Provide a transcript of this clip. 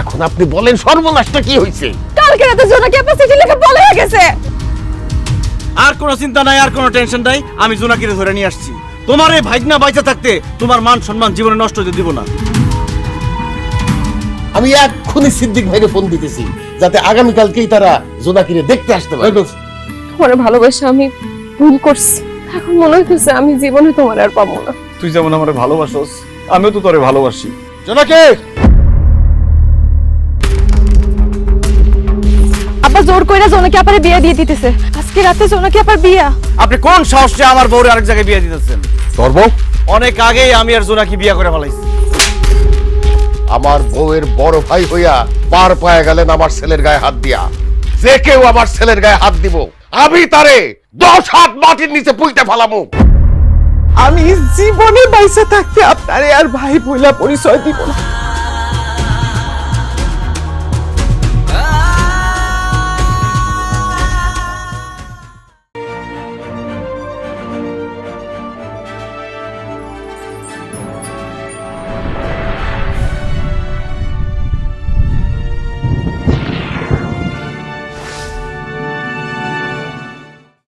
এখন আপনি বলেন সর্বনাশটা কি হয়েছে? কালকে রাতে জোনাকি আপা চিঠি লিখে পলাইয়া গেছে। আর কোনো চিন্তা নাই, আর কোনো টেনশন নাই, আমি জোনাকিরে ধরে নিয়ে আসছি। তোমার এই ভাগনা বাইচা থাকতে তোমার মান সম্মান জীবনে নষ্ট হতে দিব না। আমি এক্ষুনি সিদ্দিক ভাইকে ফোন দিতেছি যাতে আগামীকালকেই তারা জোনাকিরে দেখতে আসতে পারে। তোমার ভালোবাসা আমি ভুল করছি, এখন মনে হইতেছে আমি জীবনে তোমার আর পাবো না। তুই যেমন আমারে ভালোবাসোস, আমিও তো তোরে ভালোবাসি। জোনাকি, আব্বা জোর কইরা জোনাকি আপারে বিয়ে দিয়ে দিতেছে। আজকে রাতে জোনাকি আপার বিয়া। আপনি কোন সাহসে আমার বউরে আরেক জায়গায় বিয়ে দিতেছেন? তোর বউ? অনেক আগেই আমি আর জোনাকি বিয়ে করে ফেলাইছি। আমার বউয়ের বড় ভাই হইয়া পার পায়ে গেলেন আমার ছেলের গায়ে হাত দিয়া। যে কেউ আমার ছেলের গায়ে হাত দিব আমি তারে 10 হাত মাটির নিচে পুইতে ফেলামু। আমি জীবনে বাইসা থাকতে আপনারে আর ভাই বইলা পরিচয় দিব না।